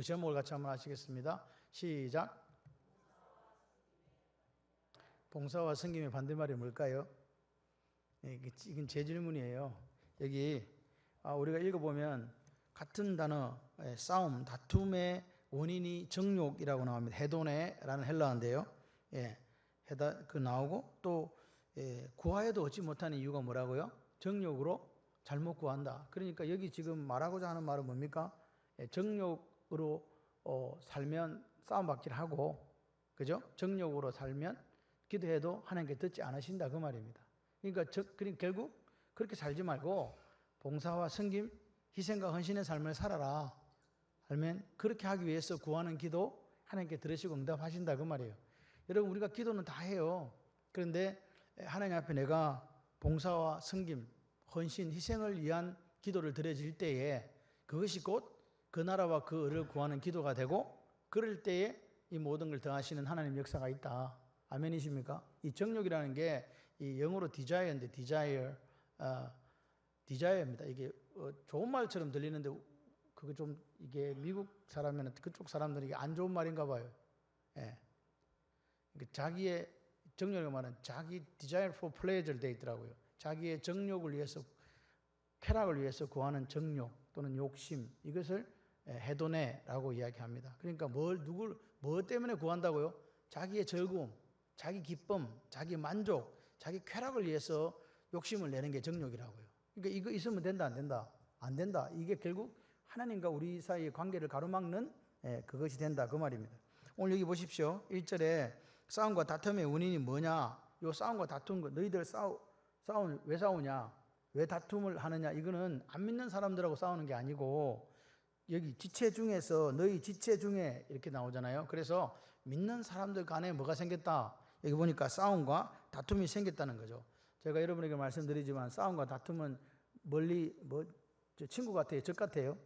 우리 제목을 같이 한번 하시겠습니다. 시작. 봉사와 섬김의 반대말이 뭘까요? 이건 제 질문이에요. 여기 우리가 읽어보면 같은 단어 싸움, 다툼의 원인이 정욕이라고 나옵니다. 헤도네라는 헬라어인데요. 그 나오고 또 구하여도 얻지 못하는 이유가 뭐라고요? 정욕으로 잘못 구한다. 그러니까 여기 지금 말하고자 하는 말은 뭡니까? 정욕으로 살면 싸움받기를 하고, 그죠? 정욕으로 살면 기도해도 하나님께 듣지 않으신다 그 말입니다. 그러니까 결국 그렇게 살지 말고 봉사와 섬김, 희생과 헌신의 삶을 살아라. 알면 그렇게 하기 위해서 구하는 기도 하나님께 들으시고 응답하신다 그 말이에요. 여러분 우리가 기도는 다 해요. 그런데 하나님 앞에 내가 봉사와 섬김, 헌신, 희생을 위한 기도를 드려질 때에 그것이 곧 그 나라와 그 의를 구하는 기도가 되고, 그럴 때에 이 모든 걸 더하시는 하나님 역사가 있다. 아멘이십니까? 이 정욕이라는 게 이 영어로 desire인데 desire입니다. 이게 좋은 말처럼 들리는데 그거 좀 이게 미국 사람이나 그쪽 사람들은 이게 안 좋은 말인가 봐요. 자기의 정욕을 말하는 자기 desire for pleasure 돼 있더라고요. 자기의 정욕을 위해서, 쾌락을 위해서 구하는 정욕 또는 욕심, 이것을 헤도네라고 이야기합니다. 그러니까 뭐 때문에 구한다고요? 자기의 즐거움, 자기 기쁨, 자기 만족, 자기 쾌락을 위해서 욕심을 내는 게 정욕이라고요. 그러니까 이거 있으면 된다, 안 된다? 안 된다. 이게 결국 하나님과 우리 사이의 관계를 가로막는 그것이 된다 그 말입니다. 오늘 여기 보십시오. 1절에 싸움과 다툼의 원인이 뭐냐? 요 싸움과 다툼, 너희들 싸움 왜 싸우냐? 왜 다툼을 하느냐? 이거는 안 믿는 사람들하고 싸우는 게 아니고, 여기 지체 중에서, 너희 지체 중에 이렇게 나오잖아요. 그래서 믿는 사람들 간에 뭐가 생겼다? 여기 보니까 싸움과 다툼이 생겼다는 거죠. 제가 여러분에게 말씀드리지만 싸움과 다툼은 친구 같아요? 적 같아요?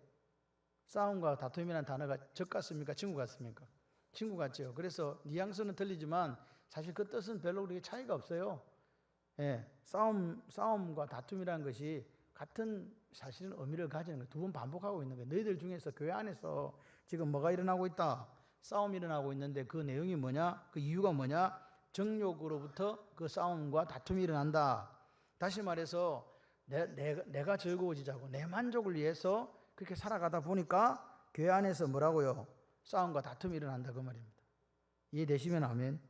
싸움과 다툼이라는 단어가 적 같습니까? 친구 같습니까? 친구 같죠. 그래서 뉘앙스는 틀리지만 사실 그 뜻은 별로 그렇게 차이가 없어요. 싸움과 다툼이라는 것이 같은 사실은 의미를 가지는 거예요. 두 번 반복하고 있는 거예요. 너희들 중에서 교회 안에서 지금 뭐가 일어나고 있다? 싸움이 일어나고 있는데 그 내용이 뭐냐? 그 이유가 뭐냐? 정욕으로부터 그 싸움과 다툼이 일어난다. 다시 말해서 내가 즐거워지자고 내 만족을 위해서 그렇게 살아가다 보니까 교회 안에서 뭐라고요? 싸움과 다툼이 일어난다 그 말입니다. 이해되시면 아멘.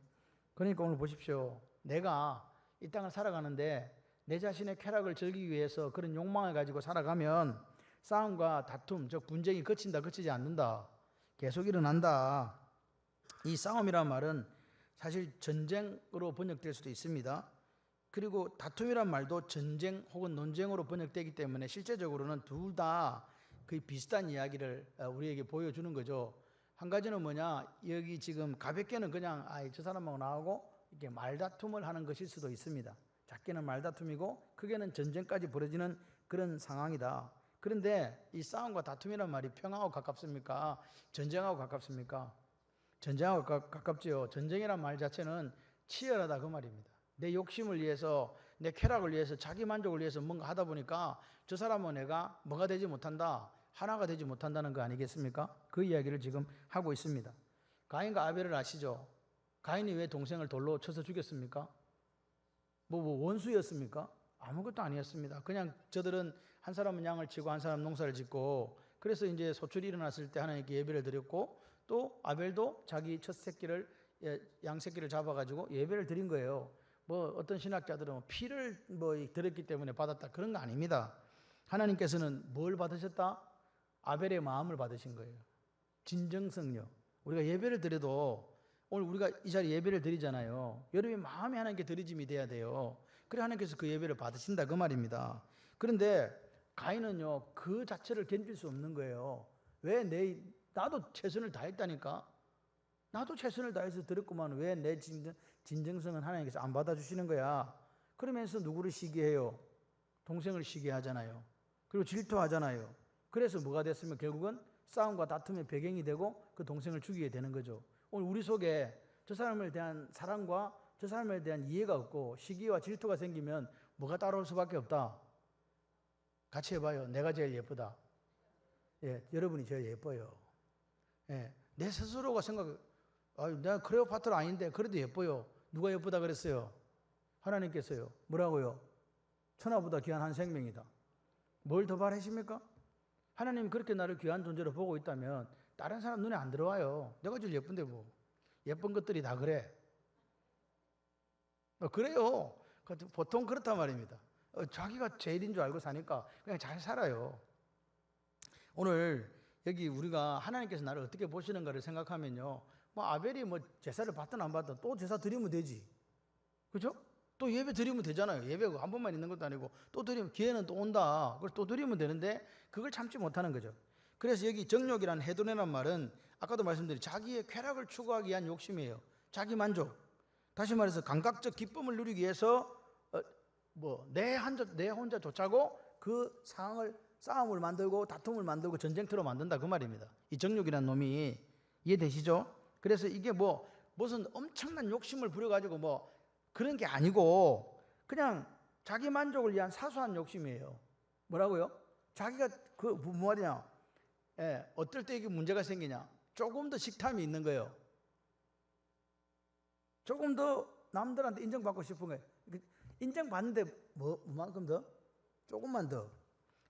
그러니까 오늘 보십시오. 내가 이 땅을 살아가는데 내 자신의 쾌락을 즐기기 위해서 그런 욕망을 가지고 살아가면 싸움과 다툼, 즉 분쟁이 그치지 않는다. 계속 일어난다. 이 싸움이란 말은 사실 전쟁으로 번역될 수도 있습니다. 그리고 다툼이란 말도 전쟁 혹은 논쟁으로 번역되기 때문에 실제적으로는 둘 다 거의 비슷한 이야기를 우리에게 보여주는 거죠. 한 가지는 뭐냐? 여기 지금 가볍게는 그냥 저 사람하고 나하고 이렇게 말다툼을 하는 것일 수도 있습니다. 작게는 말다툼이고 크게는 전쟁까지 벌어지는 그런 상황이다. 그런데 이 싸움과 다툼이란 말이 평화하고 가깝습니까? 전쟁하고 가깝습니까? 전쟁하고 가깝지요. 전쟁이란 말 자체는 치열하다 그 말입니다. 내 욕심을 위해서, 내 쾌락을 위해서, 자기 만족을 위해서 뭔가 하다 보니까 저 사람은 내가 뭐가 되지 못한다, 하나가 되지 못한다는 거 아니겠습니까? 그 이야기를 지금 하고 있습니다. 가인과 아벨을 아시죠? 가인이 왜 동생을 돌로 쳐서 죽였습니까? 원수였습니까? 아무것도 아니었습니다. 그냥 저들은 한 사람은 양을 치고 한 사람은 농사를 짓고, 그래서 이제 소출이 일어났을 때 하나님께 예배를 드렸고, 또 아벨도 자기 첫 새끼를, 양 새끼를 잡아가지고 예배를 드린 거예요. 어떤 신학자들은 피를 드렸기 때문에 받았다, 그런 거 아닙니다. 하나님께서는 뭘 받으셨다? 아벨의 마음을 받으신 거예요. 진정성요. 우리가 예배를 드려도 오늘 우리가 이 자리에 예배를 드리잖아요. 여러분의 마음이 하나님께 드리짐이 돼야 돼요. 그래 하나님께서 그 예배를 받으신다 그 말입니다. 그런데 가인은요, 그 자체를 견딜 수 없는 거예요. 나도 최선을 다했다니까. 나도 최선을 다해서 드렸구만. 왜 내 진정성은 하나님께서 안 받아주시는 거야? 그러면서 누구를 시기해요? 동생을 시기하잖아요. 그리고 질투하잖아요. 그래서 뭐가 됐으면 결국은 싸움과 다툼의 배경이 되고 그 동생을 죽이게 되는 거죠. 오늘 우리 속에 저 사람에 대한 사랑과 저 사람에 대한 이해가 없고 시기와 질투가 생기면 뭐가 따라올 수밖에 없다. 같이 해봐요. 내가 제일 예쁘다. 여러분이 제일 예뻐요. 예, 내 스스로가 내가 클레오파트라 아닌데 그래도 예뻐요. 누가 예쁘다 그랬어요? 하나님께서요. 뭐라고요? 천하보다 귀한 한 생명이다. 뭘 더 바라십니까? 하나님이 그렇게 나를 귀한 존재로 보고 있다면 다른 사람 눈에 안 들어와요. 내가 제일 예쁜데 뭐. 예쁜 것들이 다 그래. 그래요. 보통 그렇단 말입니다. 자기가 제일인 줄 알고 사니까 그냥 잘 살아요. 오늘 여기 우리가 하나님께서 나를 어떻게 보시는가를 생각하면요. 뭐 아벨이 뭐 제사를 받든 안 받든 또 제사 드리면 되지. 그죠? 또 예배 드리면 되잖아요. 예배가 한 번만 있는 것도 아니고 또 드리면 기회는 또 온다. 그걸 또 드리면 되는데 그걸 참지 못하는 거죠. 그래서 여기 정욕이란 헤도네란 말은 아까도 말씀드린 자기의 쾌락을 추구하기 위한 욕심이에요. 자기 만족. 다시 말해서 감각적 기쁨을 누리기 위해서 내 혼자 조차고 그 상황을 싸움을 만들고 다툼을 만들고 전쟁터로 만든다 그 말입니다. 이 정욕이란 놈이 이해되시죠? 그래서 이게 무슨 엄청난 욕심을 부려가지고 그런 게 아니고 그냥 자기 만족을 위한 사소한 욕심이에요. 뭐라고요? 자기가 뭐 말이냐? 어떨 때 이게 문제가 생기냐? 조금 더 식탐이 있는 거예요. 조금 더 남들한테 인정받고 싶은 거예요. 인정받는데 뭐만큼 더? 조금만 더.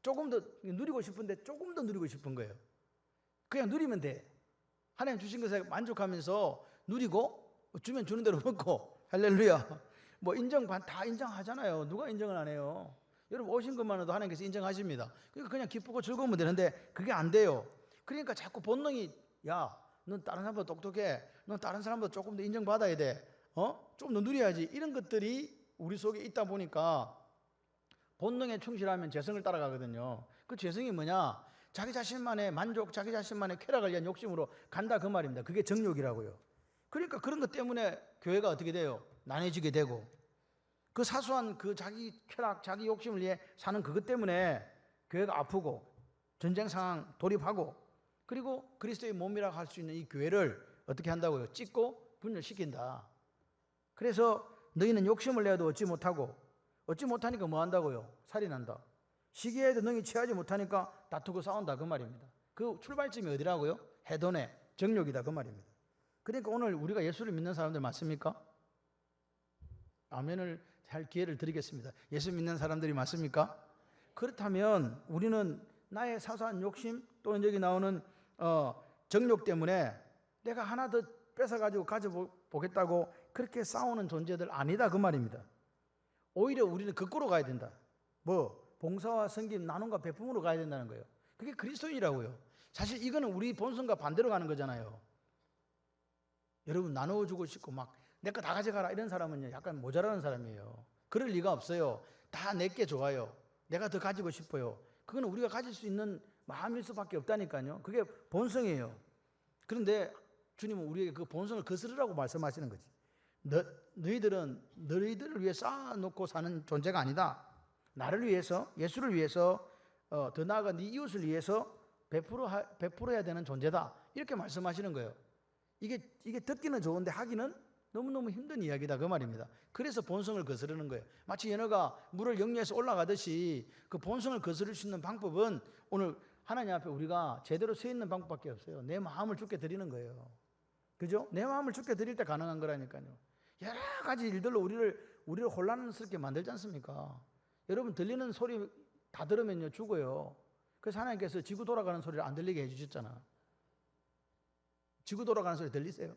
조금 더 누리고 싶은데 조금 더 누리고 싶은 거예요. 그냥 누리면 돼. 하나님 주신 것에 만족하면서 누리고 주면 주는 대로 먹고 할렐루야. 다 인정하잖아요. 누가 인정을 안 해요? 여러분 오신 것만으로도 하나님께서 인정하십니다. 그러니까 그냥 기쁘고 즐거우면 되는데 그게 안 돼요. 그러니까 자꾸 본능이 넌 다른 사람보다 똑똑해. 넌 다른 사람보다 조금 더 인정받아야 돼. 좀 더 누려야지. 이런 것들이 우리 속에 있다 보니까 본능에 충실하면 재성을 따라가거든요. 그 재성이 뭐냐? 자기 자신만의 만족, 자기 자신만의 쾌락을 위한 욕심으로 간다 그 말입니다. 그게 정욕이라고요. 그러니까 그런 것 때문에 교회가 어떻게 돼요? 나눠지게 되고 그 사소한 그 자기 쾌락, 자기 욕심을 위해 사는 그것 때문에 교회가 아프고 전쟁 상황 돌입하고 그리고 그리스도의 몸이라고 할 수 있는 이 교회를 어떻게 한다고요? 찢고 분열시킨다. 그래서 너희는 욕심을 내어도 얻지 못하니까 뭐 한다고요? 살인한다. 시기에도 능히 취하지 못하니까 다투고 싸운다 그 말입니다. 그 출발점이 어디라고요? 헤도네, 정욕이다 그 말입니다. 그러니까 오늘 우리가 예수를 믿는 사람들 맞습니까? 아멘을 할 기회를 드리겠습니다. 예수 믿는 사람들이 맞습니까? 그렇다면 우리는 나의 사소한 욕심 또는 여기 나오는 정욕 때문에 내가 하나 더 뺏어가지고 가져보겠다고 그렇게 싸우는 존재들 아니다 그 말입니다. 오히려 우리는 거꾸로 가야 된다. 봉사와 섬김, 나눔과 베품으로 가야 된다는 거예요. 그게 그리스도인이라고요. 사실 이거는 우리 본성과 반대로 가는 거잖아요. 여러분 나눠주고 싶고 내 거 다 가져가라 이런 사람은요 약간 모자라는 사람이에요. 그럴 리가 없어요. 다 내게 좋아요. 내가 더 가지고 싶어요. 그건 우리가 가질 수 있는 마음일 수밖에 없다니까요. 그게 본성이에요. 그런데 주님은 우리에게 그 본성을 거스르라고 말씀하시는 거지. 너희들은 너희들을 위해 쌓아놓고 사는 존재가 아니다. 나를 위해서, 예수를 위해서, 더 나아가 네 이웃을 위해서 베풀어야 되는 존재다. 이렇게 말씀하시는 거예요. 이게 듣기는 좋은데 하기는 너무너무 힘든 이야기다 그 말입니다. 그래서 본성을 거스르는 거예요. 마치 연어가 물을 역류해서 올라가듯이 그 본성을 거스를 수 있는 방법은 오늘 하나님 앞에 우리가 제대로 서 있는 방법밖에 없어요. 내 마음을 주께 드리는 거예요. 그죠? 내 마음을 주께 드릴 때 가능한 거라니까요. 여러 가지 일들로 우리를 혼란스럽게 만들지 않습니까? 여러분 들리는 소리 다 들으면요 죽어요. 그래서 하나님께서 지구 돌아가는 소리를 안 들리게 해주셨잖아. 지구 돌아가는 소리 들리세요?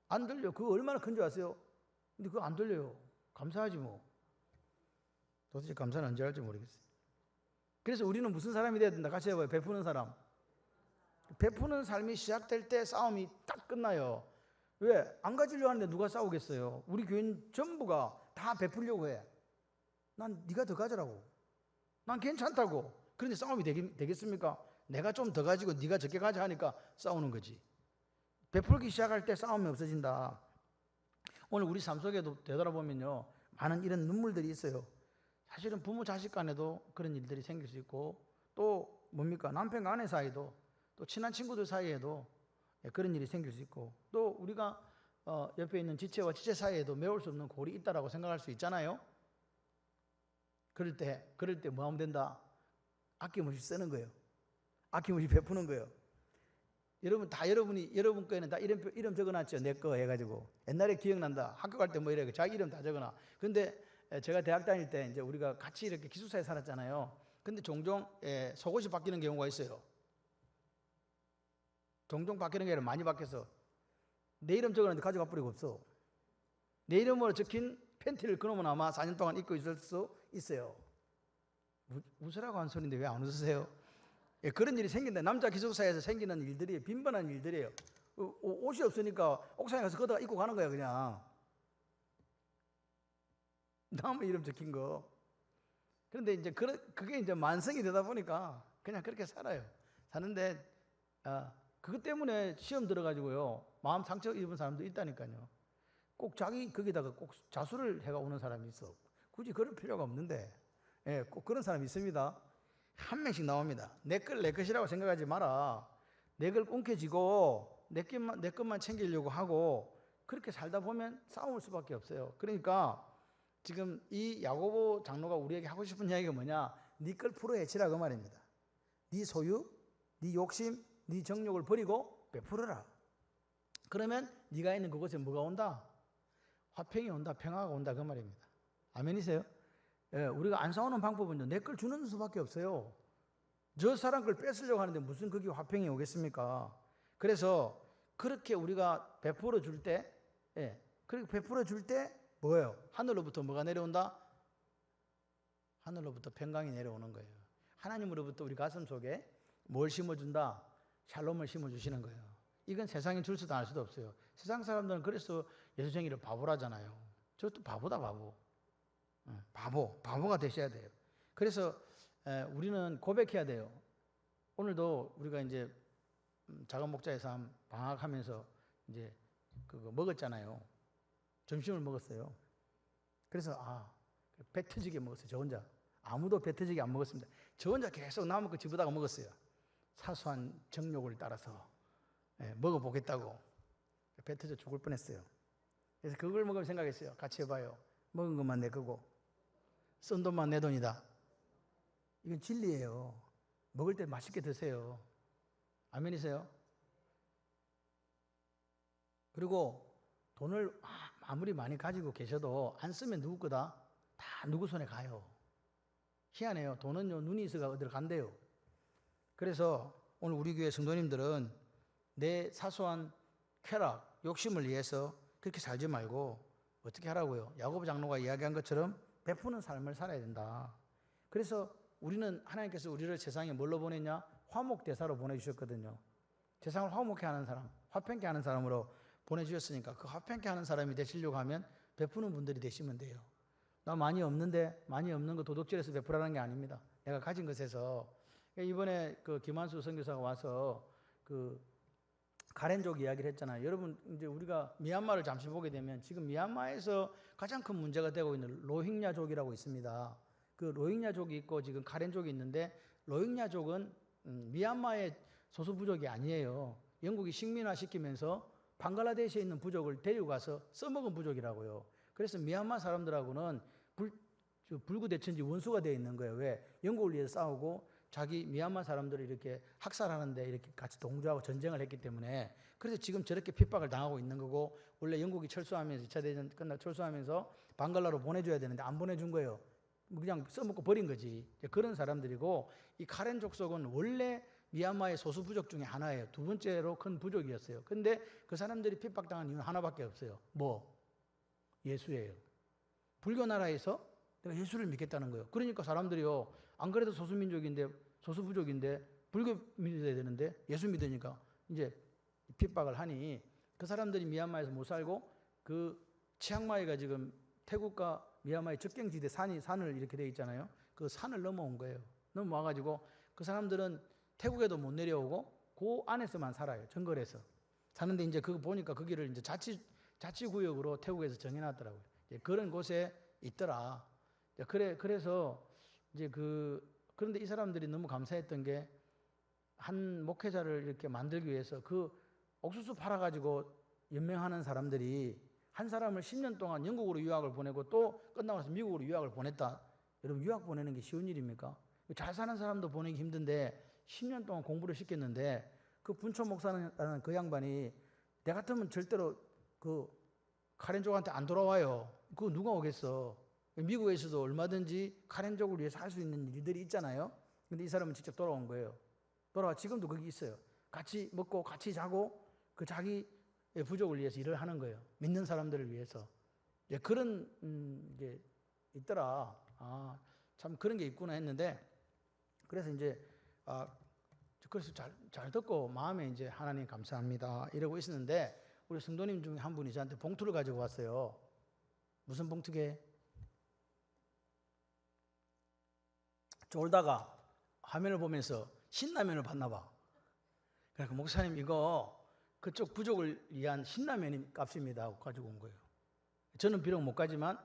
안 들려. 그거 얼마나 큰 줄 아세요? 근데 그거 안 들려요. 감사하지 뭐. 도대체 감사는 언제 할지 모르겠어요. 그래서 우리는 무슨 사람이 돼야 된다? 같이 해봐요. 베푸는 사람. 베푸는 삶이 시작될 때 싸움이 딱 끝나요. 왜? 안 가지려고 하는데 누가 싸우겠어요? 우리 교인 전부가 다 베풀려고 해. 난 네가 더 가져라고. 난 괜찮다고. 그런데 싸움이 되겠습니까? 내가 좀 더 가지고 네가 적게 가져 하니까 싸우는 거지. 베풀기 시작할 때 싸움이 없어진다. 오늘 우리 삶 속에도 되돌아보면요 많은 이런 눈물들이 있어요. 사실은 부모 자식 간에도 그런 일들이 생길 수 있고 또 뭡니까? 남편과 아내 사이도 또 친한 친구들 사이에도 그런 일이 생길 수 있고 또 우리가 옆에 있는 지체와 지체 사이에도 메울 수 없는 골이 있다라고 생각할 수 있잖아요. 그럴 때 뭐 하면 된다? 아낌없이 쓰는 거예요. 아낌없이 베푸는 거예요. 여러분 다 여러분 거에는 다 이름 적어놨죠. 내 거 해가지고 옛날에 기억난다. 학교 갈 때 뭐 이래 자기 이름 다 적어놔. 근데 제가 대학 다닐 때 이제 우리가 같이 이렇게 기숙사에 살았잖아요. 근데 종종 속옷이 바뀌는 경우가 있어요. 종종 바뀌는 게 아니라 많이 바뀌어서 내 이름 적어놨는데 가져가 버리고 없어. 내 이름으로 적힌 팬티를 그놈은 아마 4년 동안 입고 있을 수 있어요. 웃으라고 한 소리인데 왜 안 웃으세요? 그런 일이 생긴다. 남자 기숙사에서 생기는 일들이 빈번한 일들이에요. 옷이 없으니까 옥상에 가서 걷다가 입고 가는 거야 그냥. 남 이름 적힌 거. 그런데 이제 그게 이제 만성이 되다 보니까 그냥 그렇게 살아요. 사는데 그것 때문에 시험 들어가지고요 마음 상처 입은 사람도 있다니까요. 꼭 자기 거기다가 꼭 자수를 해가 오는 사람이 있어. 굳이 그럴 필요가 없는데 꼭 그런 사람이 있습니다. 한 명씩 나옵니다. 내 것이라고 생각하지 마라. 내 걸 움켜쥐고 내 것만 챙기려고 하고 그렇게 살다 보면 싸울 수밖에 없어요. 그러니까 지금 이 야고보 장로가 우리에게 하고 싶은 이야기가 뭐냐? 네 걸 풀어헤치라 그 말입니다. 네 소유, 네 욕심, 네 정욕을 버리고 베풀어라. 그러면 네가 있는 그곳에 뭐가 온다? 화평이 온다, 평화가 온다 그 말입니다. 아멘이세요? 우리가 안 싸우는 방법은요 내 걸 주는 수밖에 없어요. 저 사람 걸 뺏으려고 하는데 무슨 그게 화평이 오겠습니까? 그래서 그렇게 우리가 베풀어 줄 때, 그렇게 베풀어 줄 때 뭐예요? 하늘로부터 뭐가 내려온다? 하늘로부터 평강이 내려오는 거예요. 하나님으로부터 우리 가슴 속에 뭘 심어준다? 샬롬을 심어주시는 거예요. 이건 세상에 줄 수도 알 수도 없어요. 세상 사람들은 그래서 예수쟁이를 바보라잖아요. 저것도 바보다 바보. 바보가 되셔야 돼요. 그래서 우리는 고백해야 돼요. 오늘도 우리가 이제 작은 목자의 삶 방학하면서 이제 그거 먹었잖아요. 점심을 먹었어요. 그래서 배 터지게 먹었어요. 저 혼자. 아무도 배 터지게 안 먹었습니다. 저 혼자 계속 남은 거 집어다가 먹었어요. 사소한 정욕을 따라서 먹어보겠다고. 배 터져 죽을 뻔했어요. 그래서 그걸 먹으면 생각했어요. 같이 해봐요. 먹은 것만 내 거고 쓴 돈만 내 돈이다. 이건 진리예요. 먹을 때 맛있게 드세요. 아멘이세요? 그리고 돈을 아무리 많이 가지고 계셔도 안 쓰면 누구 거다? 다 누구 손에 가요. 희한해요. 돈은요 눈이 있어가 어디로 간대요. 그래서 오늘 우리 교회 성도님들은 내 사소한 쾌락, 욕심을 위해서 그렇게 살지 말고 어떻게 하라고요? 야고보 장로가 이야기한 것처럼 베푸는 삶을 살아야 된다. 그래서 우리는 하나님께서 우리를 세상에 뭘로 보냈냐? 화목대사로 보내주셨거든요. 세상을 화목케 하는 사람, 화평케 하는 사람으로 보내주셨으니까 그 화평케 하는 사람이 되시려고 하면 베푸는 분들이 되시면 돼요. 나 많이 없는데 많이 없는 거 도둑질해서 베푸라는 게 아닙니다. 내가 가진 것에서 이번에 그 김한수 선교사가 와서 그 가렌족 이야기를 했잖아요. 여러분 이제 우리가 미얀마를 잠시 보게 되면 지금 미얀마에서 가장 큰 문제가 되고 있는 로힝야족이라고 있습니다. 그 로힝야족이 있고 지금 가렌족이 있는데 로힝야족은 미얀마의 소수 부족이 아니에요. 영국이 식민화 시키면서 방글라데시에 있는 부족을 데려가서 써먹은 부족이라고요. 그래서 미얀마 사람들하고는 불구대천지 원수가 되어 있는 거예요. 왜? 영국을 위해서 싸우고 자기 미얀마 사람들을 이렇게 학살하는데 이렇게 같이 동조하고 전쟁을 했기 때문에 그래서 지금 저렇게 핍박을 당하고 있는 거고 원래 영국이 철수하면서 2차 대전 끝나고 철수하면서 방글라로 보내줘야 되는데 안 보내준 거예요. 그냥 써먹고 버린 거지. 그런 사람들이고 이 카렌 족속은 원래 미얀마의 소수 부족 중에 하나예요. 두 번째로 큰 부족이었어요. 근데 그 사람들이 핍박당한 이유는 하나밖에 없어요. 뭐? 예수예요. 불교 나라에서 내가 예수를 믿겠다는 거예요. 그러니까 사람들이요. 안 그래도 소수민족인데 소수 부족인데 불교 믿어야 되는데 예수 믿으니까 이제 핍박을 하니 그 사람들이 미얀마에서 못 살고 그 치앙마이가 지금 태국과 미얀마의 접경지대 산을 이렇게 돼 있잖아요. 그 산을 넘어온 거예요. 넘어와가지고 그 사람들은 태국에도 못 내려오고 그 안에서만 살아요. 정글에서 사는데 이제 그거 보니까 거기를 이제 자치구역으로 태국에서 정해놨더라고요. 그런 곳에 있더라. 그래서 이제 그런데 이 사람들이 너무 감사했던 게 한 목회자를 이렇게 만들기 위해서 그 옥수수 팔아가지고 연명하는 사람들이 한 사람을 10년 동안 영국으로 유학을 보내고 또 끝나고 나서 미국으로 유학을 보냈다. 여러분 유학 보내는 게 쉬운 일입니까? 잘 사는 사람도 보내기 힘든데 10년 동안 공부를 시켰는데 그 분초 목사라는 그 양반이 내 같으면 절대로 그 카렌족한테 안 돌아와요. 그거 누가 오겠어? 미국에서도 얼마든지 카렌족을 위해서 할 수 있는 일들이 있잖아요. 근데 이 사람은 직접 돌아온 거예요. 돌아와 지금도 거기 있어요. 같이 먹고 같이 자고 그 자기의 부족을 위해서 일을 하는 거예요. 믿는 사람들을 위해서. 이제 그런 게 있더라. 아, 참 그런 게 있구나 했는데, 그래서 이제 그래서 잘 듣고 마음에 이제 하나님 감사합니다 이러고 있었는데, 우리 성도님 중에 한 분이 저한테 봉투를 가지고 왔어요. 무슨 봉투게? 졸다가 화면을 보면서 신라면을 봤나 봐. 그러니까 목사님 이거 그쪽 부족을 위한 신라면 값입니다 하고 가지고 온 거예요. 저는 비록 못 가지만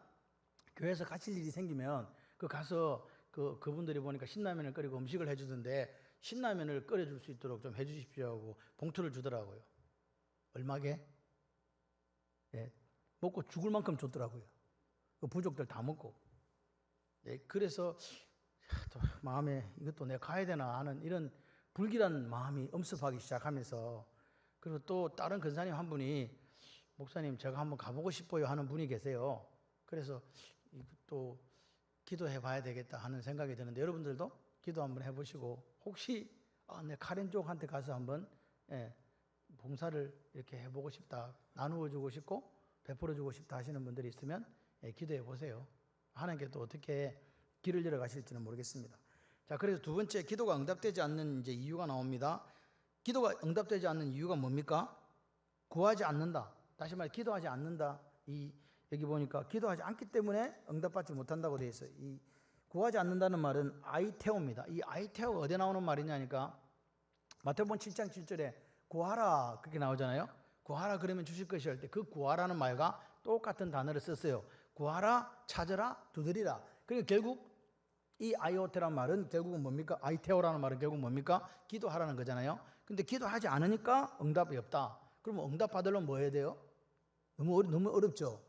교회에서 가실 일이 생기면 그 가서 그분들이 보니까 신라면을 끓이고 음식을 해주던데 신라면을 끓여줄 수 있도록 좀 해주십시오 하고 봉투를 주더라고요. 얼마게? 예, 먹고 죽을 만큼 줬더라고요. 그 부족들 다 먹고. 예, 그래서 또 마음에 이것도 내가 가야 되나 하는 이런 불길한 마음이 엄습하기 시작하면서, 그리고 또 다른 근사님 한 분이 목사님 제가 한번 가보고 싶어요 하는 분이 계세요. 그래서 또 기도해 봐야 되겠다 하는 생각이 드는데, 여러분들도 기도 한번 해보시고 혹시 내 카렌족한테 가서 한번 봉사를 이렇게 해보고 싶다, 나누어 주고 싶고 베풀어 주고 싶다 하시는 분들이 있으면 기도해 보세요. 하나님께 또 어떻게 길을 열어 가실지는 모르겠습니다. 자, 그래서 두 번째, 기도가 응답되지 않는 이제 이유가 나옵니다. 기도가 응답되지 않는 이유가 뭡니까? 구하지 않는다. 다시 말해 기도하지 않는다. 여기 보니까 기도하지 않기 때문에 응답받지 못한다고 되어 있어요. 이 구하지 않는다는 말은 아이테오입니다. 이 아이테오가 어디에 나오는 말이냐니까 마태복음 7장 7절에 구하라 그렇게 나오잖아요. 구하라 그러면 주실 것이 할 때 그 구하라는 말과 똑같은 단어를 썼어요. 구하라, 찾으라, 두드리라. 그러니까 결국 이 아이오테라는 말은 결국은 뭡니까? 아이테오라는 말은 결국 뭡니까? 기도하라는 거잖아요. 근데 기도하지 않으니까 응답이 없다. 그러면 응답 받으려면 뭐 해야 돼요? 너무 어렵죠.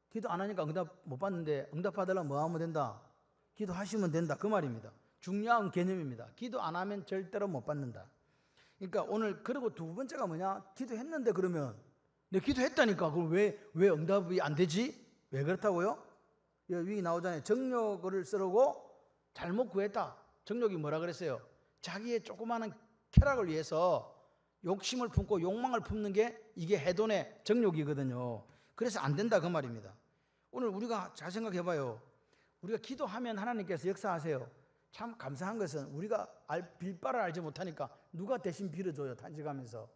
기도 안 하니까 응답 못 받는데 응답 받으려면 뭐 하면 된다? 기도하시면 된다. 그 말입니다. 중요한 개념입니다. 기도 안 하면 절대로 못 받는다. 그러니까 오늘, 그리고 두 번째가 뭐냐? 기도했는데 그러면 내가 기도했다니까 그럼 왜 응답이 안 되지? 왜 그렇다고요? 여기 나오잖아요. 정욕을 쓰려고 잘못 구했다. 정욕이 뭐라 그랬어요? 자기의 조그마한 쾌락을 위해서 욕심을 품고 욕망을 품는 게 이게 해돈의 정욕이거든요. 그래서 안 된다 그 말입니다. 오늘 우리가 잘 생각해 봐요. 우리가 기도하면 하나님께서 역사하세요. 참 감사한 것은 우리가 빌 바를 알지 못하니까 누가 대신 빌어줘요. 단식하면서.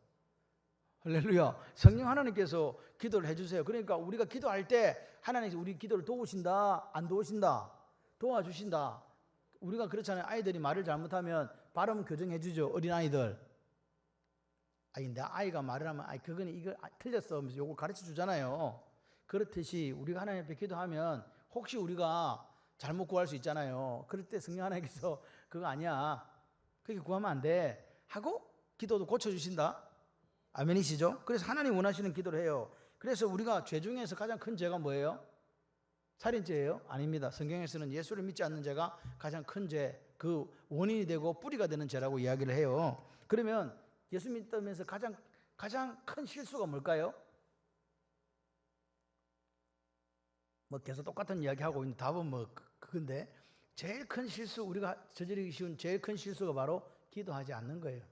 할렐루야. 성령 하나님께서 기도를 해주세요. 그러니까 우리가 기도할 때 하나님께서 우리 기도를 도우신다, 안 도우신다? 도와주신다. 우리가 그렇잖아요. 아이들이 말을 잘못하면 발음 교정해 주죠. 어린아이들. 근데 아이가 말을 하면 그거는 이거 틀렸어 하면서 요걸 가르쳐 주잖아요. 그렇듯이 우리가 하나님 앞에 기도하면 혹시 우리가 잘못 구할 수 있잖아요. 그럴 때 성령 하나님께서 그거 아니야, 그렇게 구하면 안 돼 하고 기도도 고쳐주신다. 아멘이시죠? 그래서 하나님 원하시는 기도를 해요. 그래서 우리가 죄 중에서 가장 큰 죄가 뭐예요? 살인죄예요? 아닙니다. 성경에서는 예수를 믿지 않는 죄가 가장 큰 죄, 그 원인이 되고 뿌리가 되는 죄라고 이야기를 해요. 그러면 예수 믿으면서 가장 큰 실수가 뭘까요? 뭐 계속 똑같은 이야기 하고 있는 답은 뭐 그건데, 제일 큰 실수, 우리가 저지르기 쉬운 제일 큰 실수가 바로 기도하지 않는 거예요.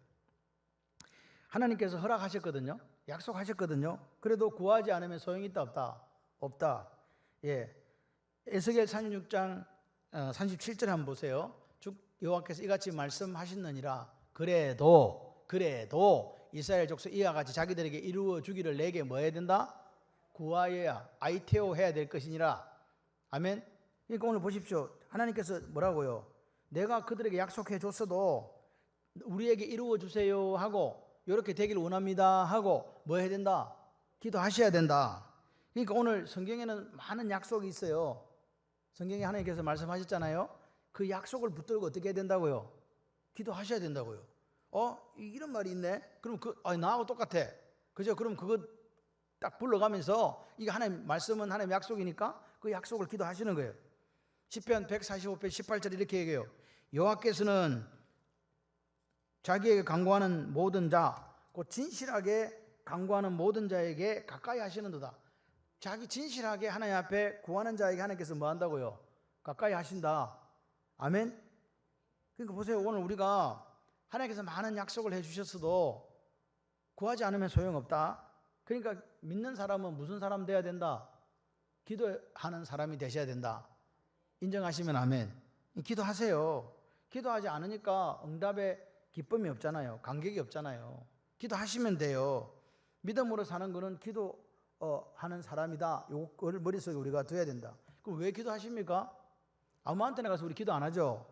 하나님께서 허락하셨거든요. 약속하셨거든요. 그래도 구하지 않으면 소용이 있다 없다? 없다. 예. 에스겔 36장 37절 한번 보세요. 여호와께서 이같이 말씀하셨느니라. 그래도 이스라엘 족속 이와 같이 자기들에게 이루어 주기를 내게 뭐 해야 된다? 구하여야, 아이테오 해야 될 것이니라. 아멘. 그러니까 오늘 보십시오. 하나님께서 뭐라고요? 내가 그들에게 약속해 줬어도 우리에게 이루어 주세요 하고 이렇게 되길 원합니다 하고 뭐 해야 된다? 기도하셔야 된다. 그러니까 오늘 성경에는 많은 약속이 있어요. 성경에 하나님께서 말씀하셨잖아요. 그 약속을 붙들고 어떻게 해야 된다고요? 기도하셔야 된다고요. 이런 말이 있네. 그럼 나하고 똑같아. 그죠? 그럼 그거 딱 불러가면서 이게 하나님 말씀은 하나님 약속이니까 그 약속을 기도하시는 거예요. 시편 145편 18절 이렇게 얘기해요. 여호와께서는 자기에게 간구하는 모든 자 곧 진실하게 간구하는 모든 자에게 가까이 하시는도다. 자기 진실하게 하나님 앞에 구하는 자에게 하나님께서 뭐 한다고요? 가까이 하신다. 아멘. 그러니까 보세요. 오늘 우리가 하나님께서 많은 약속을 해주셨어도 구하지 않으면 소용없다. 그러니까 믿는 사람은 무슨 사람 돼야 된다? 기도하는 사람이 되셔야 된다. 인정하시면 아멘. 기도하세요. 기도하지 않으니까 응답에 기쁨이 없잖아요. 감격이 없잖아요. 기도하시면 돼요. 믿음으로 사는 거는 기도하는 사람이다. 이걸 머릿속에 우리가 둬야 된다. 그럼 왜 기도하십니까? 아무한테나 가서 우리 기도 안 하죠.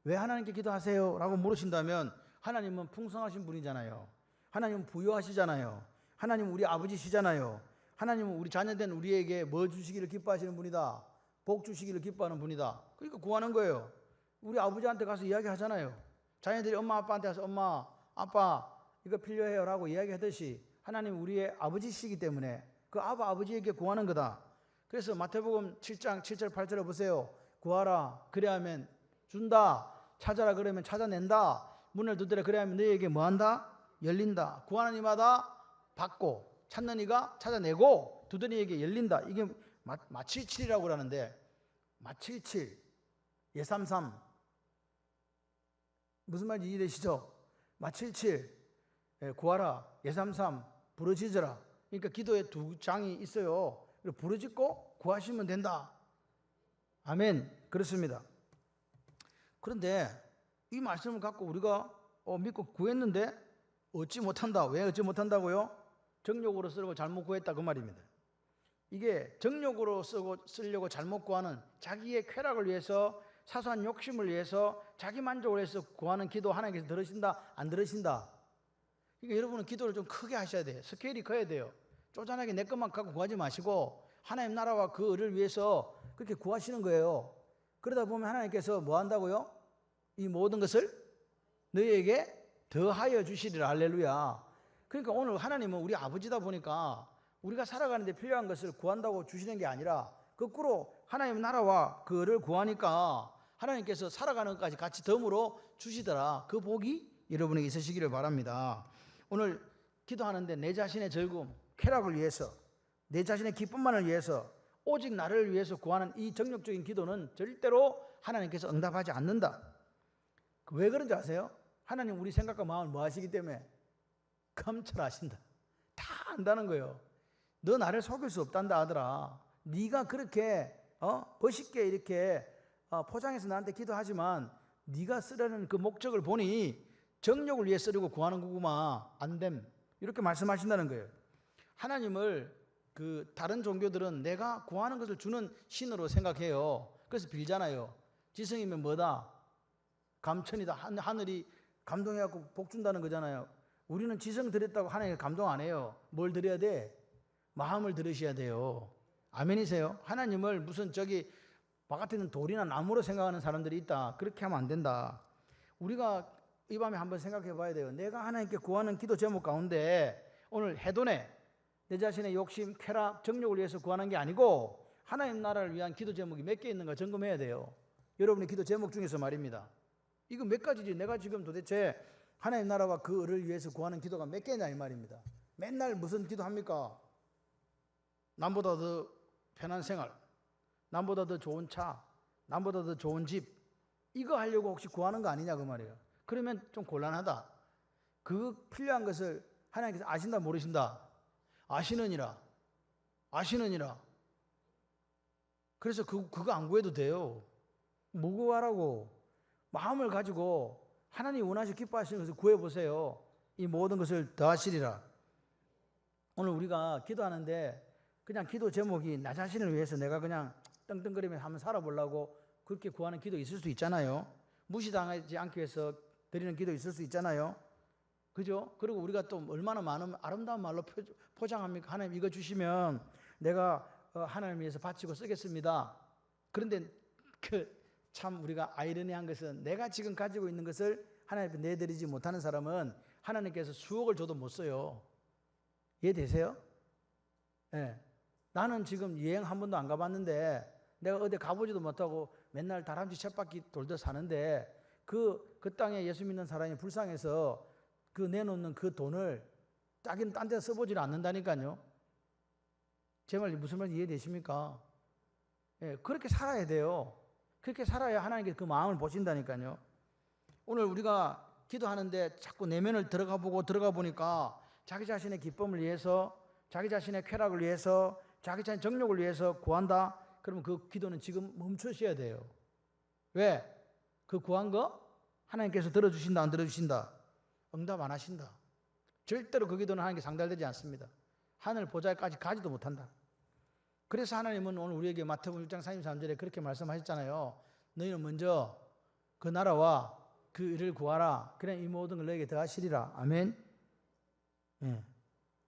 왜 하나님께 기도하세요? 라고 물으신다면 하나님은 풍성하신 분이잖아요. 하나님은 부유하시잖아요. 하나님은 우리 아버지시잖아요. 하나님은 우리 자녀된 우리에게 뭐 주시기를 기뻐하시는 분이다. 복 주시기를 기뻐하는 분이다. 그러니까 구하는 거예요. 우리 아버지한테 가서 이야기하잖아요. 자녀들이 엄마 아빠한테 가서 엄마 아빠 이거 필요해요 라고 이야기하듯이 하나님 우리의 아버지시기 때문에 그 아버지에게 구하는 거다. 그래서 마태복음 7장 7절 8절에 보세요. 구하라 그래야면 준다. 찾아라 그러면 찾아낸다. 문을 두드려 그래야면 너희에게 뭐한다? 열린다. 구하는 이마다 받고 찾는 이가 찾아내고 두드리는 이에게 열린다. 이게 마칠칠이라고 그러는데 마칠칠 예삼삼 무슨 말인지 이해되시죠? 마칠칠 구하라 예삼삼 부르짖으라. 그러니까 기도에 두 장이 있어요. 부르짖고 구하시면 된다. 아멘. 그렇습니다. 그런데 이 말씀을 갖고 우리가 믿고 구했는데 얻지 못한다. 왜 얻지 못한다고요? 정욕으로 쓰려고 잘못 구했다 그 말입니다. 이게 정욕으로 쓰려고 잘못 구하는 자기의 쾌락을 위해서 사소한 욕심을 위해서 자기 만족을 위해서 구하는 기도 하나님께서 들으신다 안 들으신다? 그러니까 여러분은 기도를 좀 크게 하셔야 돼요. 스케일이 커야 돼요. 쪼잔하게 내 것만 갖고 구하지 마시고 하나님 나라와 그 의를 위해서 그렇게 구하시는 거예요. 그러다 보면 하나님께서 뭐 한다고요? 이 모든 것을 너희에게 더하여 주시리라. 할렐루야. 그러니까 오늘 하나님은 우리 아버지다 보니까 우리가 살아가는 데 필요한 것을 구한다고 주시는 게 아니라 거꾸로 하나님 나라와 그를 구하니까 하나님께서 살아가는 것까지 같이 덤으로 주시더라. 그 복이 여러분에게 있으시기를 바랍니다. 오늘 기도하는데 내 자신의 즐거움, 쾌락을 위해서 내 자신의 기쁨만을 위해서 오직 나를 위해서 구하는 이 정욕적인 기도는 절대로 하나님께서 응답하지 않는다. 왜 그런지 아세요? 하나님 우리 생각과 마음을 뭐 하시기 때문에 감찰하신다. 다 안다는 거예요. 너 나를 속일 수 없단다 아들아. 네가 그렇게 멋있게 이렇게 포장해서 나한테 기도하지만 네가 쓰려는 그 목적을 보니 정욕을 위해 쓰려고 구하는 거구만. 안 됨. 이렇게 말씀하신다는 거예요. 하나님을 그 다른 종교들은 내가 구하는 것을 주는 신으로 생각해요. 그래서 빌잖아요. 지성이면 뭐다? 감천이다. 하늘이 감동해갖고 복 준다는 거잖아요. 우리는 지성 드렸다고 하나님께 감동 안 해요. 뭘 드려야 돼? 마음을 들으셔야 돼요. 아멘이세요? 하나님을 무슨 저기 바깥에 있는 돌이나 나무로 생각하는 사람들이 있다. 그렇게 하면 안 된다. 우리가 이 밤에 한번 생각해 봐야 돼요. 내가 하나님께 구하는 기도 제목 가운데 오늘 해돈에 내 자신의 욕심, 쾌락, 정욕을 위해서 구하는 게 아니고 하나님 나라를 위한 기도 제목이 몇 개 있는가 점검해야 돼요. 여러분의 기도 제목 중에서 말입니다. 이거 몇 가지지? 내가 지금 도대체 하나님 나라와 그 의를 위해서 구하는 기도가 몇 개냐 이 말입니다. 맨날 무슨 기도합니까? 남보다 더 편한 생활, 남보다 더 좋은 차, 남보다 더 좋은 집, 이거 하려고 혹시 구하는 거 아니냐 그 말이에요. 그러면 좀 곤란하다. 그 필요한 것을 하나님께서 아신다 모르신다? 아시느니라. 그래서 그거 안 구해도 돼요. 뭐 구하라고? 마음을 가지고 하나님 원하시고 기뻐하시는 것을 구해보세요. 이 모든 것을 더하시리라. 오늘 우리가 기도하는데 그냥 기도 제목이 나 자신을 위해서 내가 그냥 떵떵거리며 한번 살아보려고 그렇게 구하는 기도 있을 수 있잖아요. 무시당하지 않기 위해서 드리는 기도 있을 수 있잖아요. 그죠? 그리고 우리가 또 얼마나 많은 아름다운 말로 포장합니까? 하나님 이거 주시면 내가 하나님 위해서 바치고 쓰겠습니다. 그런데 참 우리가 아이러니한 것은 내가 지금 가지고 있는 것을 하나님께 내드리지 못하는 사람은 하나님께서 수억을 줘도 못 써요. 이해되세요? 네. 나는 지금 여행 한 번도 안 가봤는데 내가 어디 가보지도 못하고 맨날 다람쥐 쳇바퀴 돌다 사는데 그 땅에 예수 믿는 사람이 불쌍해서 그 내놓는 그 돈을 자기는 딴 데다 써보질 않는다니까요. 제 말 무슨 말인지 이해되십니까? 예, 그렇게 살아야 돼요. 그렇게 살아야 하나님께서 그 마음을 보신다니까요. 오늘 우리가 기도하는데 자꾸 내면을 들어가 보니까 자기 자신의 기쁨을 위해서, 자기 자신의 쾌락을 위해서, 자기 자신의 정욕을 위해서 구한다. 그러면 그 기도는 지금 멈추셔야 돼요. 왜? 그 구한 거 하나님께서 들어주신다, 안 들어주신다? 응답 안 하신다. 절대로 그 기도는 하나님께 상달되지 않습니다. 하늘 보좌까지 가지도 못한다. 그래서 하나님은 오늘 우리에게 마태복음 6장 33절에 그렇게 말씀하셨잖아요. 너희는 먼저 그 나라와 그 일을 구하라. 그래 이 모든 걸 너에게 더하시리라. 아멘. 예.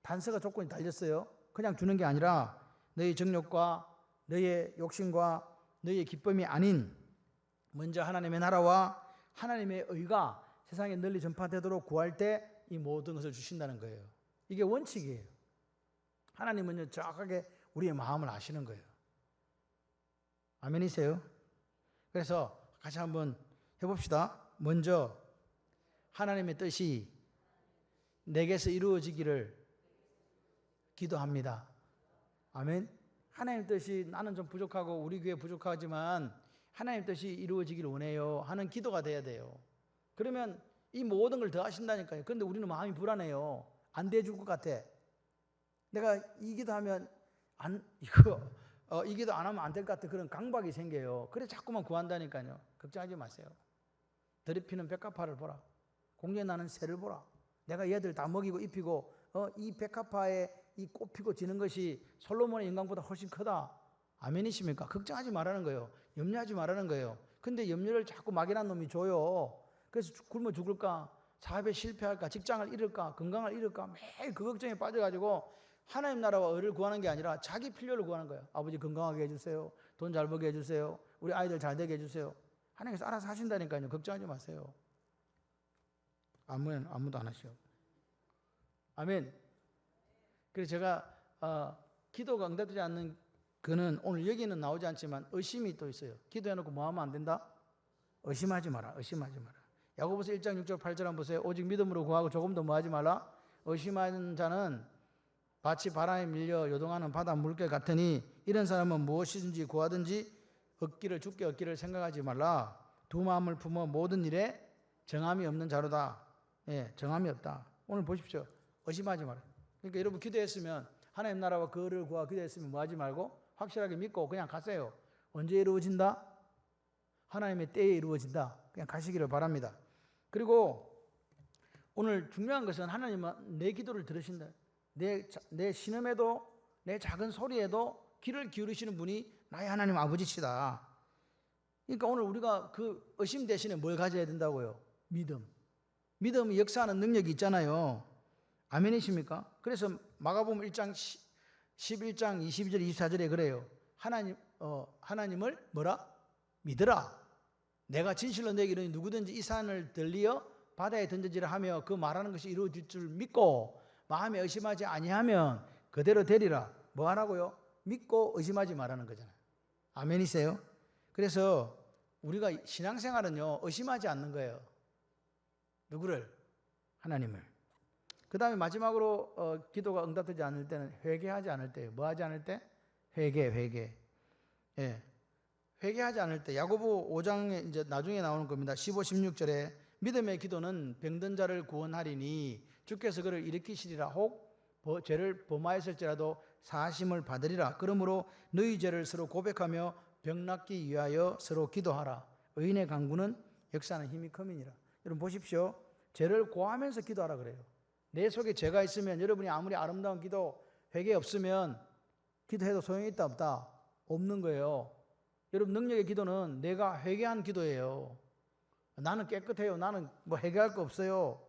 단서가 조건이 달렸어요. 그냥 주는 게 아니라 너희 정욕과 너희의 욕심과 너희의 기쁨이 아닌 먼저 하나님의 나라와 하나님의 의가 세상에 널리 전파되도록 구할 때 이 모든 것을 주신다는 거예요. 이게 원칙이에요. 하나님은 정확하게 우리의 마음을 아시는 거예요. 아멘이세요? 그래서 같이 한번 해봅시다. 먼저 하나님의 뜻이 내게서 이루어지기를 기도합니다. 아멘. 하나님의 뜻이 나는 좀 부족하고 우리 교회 부족하지만 하나님의 뜻이 이루어지기를 원해요 하는 기도가 돼야 돼요. 그러면 이 모든 걸 더 하신다니까요. 그런데 우리는 마음이 불안해요. 안 돼줄 것 같아. 내가 이 기도하면 이 기도 안 하면 안 될 것 같아. 그런 강박이 생겨요. 그래서 자꾸만 구한다니까요. 걱정하지 마세요. 더럽히는 백합화를 보라. 공중에 나는 새를 보라. 내가 얘들 다 먹이고 입히고 이 백합화에 이 꽃피고 지는 것이 솔로몬의 인간보다 훨씬 크다. 아멘이십니까? 걱정하지 말라는 거예요. 염려하지 말라는 거예요. 근데 염려를 자꾸 막연한 놈이 줘요. 그래서 굶어 죽을까? 사업에 실패할까? 직장을 잃을까? 건강을 잃을까? 매일 그 걱정에 빠져가지고 하나님 나라와 의를 구하는 게 아니라 자기 필요를 구하는 거예요. 아버지 건강하게 해주세요. 돈 잘 벌게 해주세요. 우리 아이들 잘 되게 해주세요. 하나님께서 알아서 하신다니까요. 걱정하지 마세요. 아멘. 아무도 안 하셔. 아멘. 그래서 제가 기도가 응답되지 않는 그는 오늘 여기는 나오지 않지만 의심이 또 있어요. 기도해놓고 뭐 하면 안 된다? 의심하지 마라. 의심하지 마라. 야고보서 1장 6절 8절 한번 보세요. 오직 믿음으로 구하고 조금 더 뭐 하지 말라? 의심하는 자는 밭이 바람에 밀려 요동하는 바다 물결 같으니 이런 사람은 무엇이든지 구하든지 주께 얻기를 생각하지 말라. 두 마음을 품어 모든 일에 정함이 없는 자로다. 예, 정함이 없다. 오늘 보십시오. 의심하지 마라. 그러니까 여러분 기도했으면 하나님 나라와 그를 구하고 기도했으면 뭐 하지 말고 확실하게 믿고 그냥 가세요. 언제 이루어진다? 하나님의 때에 이루어진다. 그냥 가시기를 바랍니다. 그리고 오늘 중요한 것은 하나님은 내 기도를 들으신다. 내 신음에도 내 작은 소리에도 귀를 기울이시는 분이 나의 하나님 아버지시다. 그러니까 오늘 우리가 그 의심 대신에 뭘 가져야 된다고요? 믿음. 믿음이 역사하는 능력이 있잖아요. 아멘이십니까? 그래서 마가복음 1장 11장 22절 24절에 그래요. 하나님을 뭐라? 믿으라. 내가 진실로 내게 이르니 누구든지 이 산을 들리어 바다에 던져지라 하며 그 말하는 것이 이루어질 줄 믿고 마음에 의심하지 아니하면 그대로 되리라. 뭐 하라고요? 믿고 의심하지 말라는 거잖아요. 아멘이세요? 그래서 우리가 신앙생활은요 의심하지 않는 거예요. 누구를? 하나님을. 그 다음에 마지막으로 기도가 응답되지 않을 때는 회개하지 않을 때예요. 뭐 하지 않을 때? 회개. 예. 회개하지 않을 때 야고보 5장에 이제 나중에 나오는 겁니다. 15, 16절에 믿음의 기도는 병든 자를 구원하리니 주께서 그를 일으키시리라. 혹 죄를 범하였을지라도 사하심을 받으리라. 그러므로 너희 죄를 서로 고백하며 병 낫기 위하여 서로 기도하라. 의인의 간구는 역사하는 힘이 큼이니라. 여러분 보십시오. 죄를 고하면서 기도하라 그래요. 내 속에 죄가 있으면 여러분이 아무리 아름다운 기도, 회개 없으면 기도해도 소용이 있다 없다? 없는 거예요. 여러분 능력의 기도는 내가 회개한 기도예요. 나는 깨끗해요. 나는 뭐 회개할 거 없어요.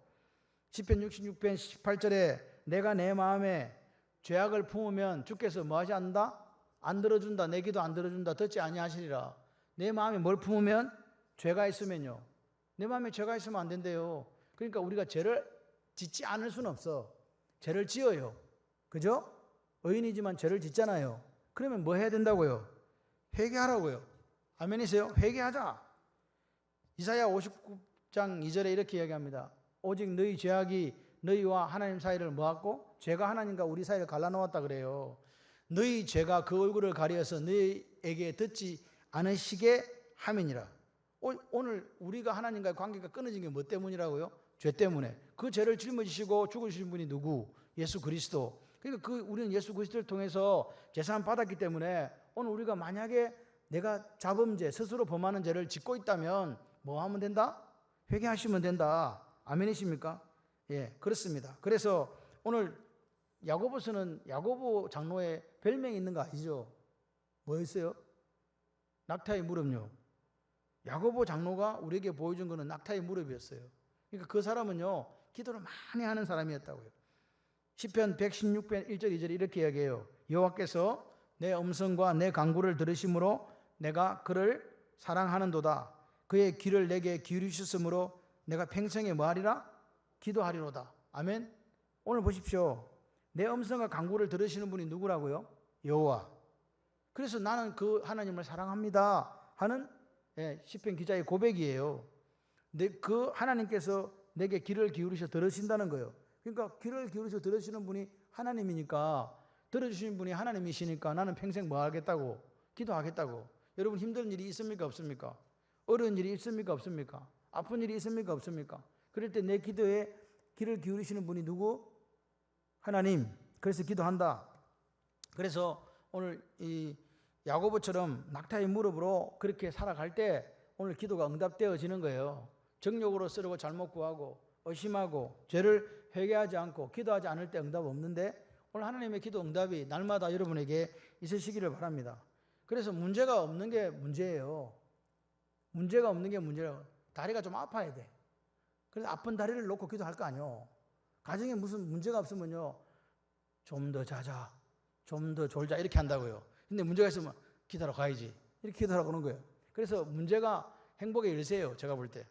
시편 66편 18절에 내가 내 마음에 죄악을 품으면 주께서 뭐 하지 않는다? 안 들어준다. 내 기도 안 들어준다. 듣지 아니하시리라. 내 마음에 뭘 품으면? 죄가 있으면요. 내 마음에 죄가 있으면 안 된대요. 그러니까 우리가 죄를 짓지 않을 수는 없어. 죄를 지어요. 그죠? 의인이지만 죄를 짓잖아요. 그러면 뭐 해야 된다고요? 회개하라고요. 아멘이세요? 회개하자. 이사야 59장 2절에 이렇게 이야기합니다. 오직 너희 죄악이 너희와 하나님 사이를 뭐하고? 죄가 하나님과 우리 사이를 갈라놓았다 그래요. 너희 죄가 그 얼굴을 가려서 너희에게 듣지 않으시게 함이니라. 오늘 우리가 하나님과의 관계가 끊어진 게 뭐 때문이라고요? 죄 때문에. 그 죄를 짊어지시고 죽으신 분이 누구? 예수 그리스도. 그러니까 우리는 예수 그리스도를 통해서 제사함 받았기 때문에 오늘 우리가 만약에 내가 자범죄, 스스로 범하는 죄를 짓고 있다면 뭐 하면 된다? 회개하시면 된다. 아멘이십니까? 예, 그렇습니다. 그래서 오늘 야고보서는 야고보 장로의 별명이 있는 거 아시죠? 뭐였어요? 낙타의 무릎요. 야고보 장로가 우리에게 보여준 것은 낙타의 무릎이었어요. 그러니까 그 사람은요, 기도를 많이 하는 사람이었다고요. 시편 116편 1절 2절 이렇게 이야기해요. 여호와께서 내 음성과 내 간구를 들으심으로 내가 그를 사랑하는도다. 그의 귀를 내게 기울이셨으므로 내가 평생에 뭐하리라? 기도하리로다. 아멘. 오늘 보십시오. 내 음성과 간구를 들으시는 분이 누구라고요? 여호와. 그래서 나는 그 하나님을 사랑합니다 하는 시편 기자의 고백이에요. 그 하나님께서 내게 귀를 기울이셔 들으신다는 거예요. 그러니까 귀를 기울이셔 들으시는 분이 하나님이니까, 들어주시는 분이 하나님이시니까 나는 평생 뭐 하겠다고? 기도하겠다고. 여러분 힘든 일이 있습니까? 없습니까? 어려운 일이 있습니까? 없습니까? 아픈 일이 있습니까? 없습니까? 그럴 때 내 기도에 귀를 기울이시는 분이 누구? 하나님. 그래서 기도한다. 그래서 오늘 이 야고보처럼 낙타의 무릎으로 그렇게 살아갈 때 오늘 기도가 응답되어지는 거예요. 정욕으로 쓰려고 잘못 구하고 의심하고 죄를 회개하지 않고 기도하지 않을 때 응답 없는데 오늘 하나님의 기도 응답이 날마다 여러분에게 있으시기를 바랍니다. 그래서 문제가 없는 게 문제예요. 문제가 없는 게 문제라고. 다리가 좀 아파야 돼. 그래서 아픈 다리를 놓고 기도할 거 아니에요. 가정에 무슨 문제가 없으면요, 좀 더 자자, 좀 더 졸자 이렇게 한다고요. 근데 문제가 있으면 기도하러 가야지 이렇게 기도하라고 그러는 거예요. 그래서 문제가 행복의 열쇠예요. 제가 볼 때.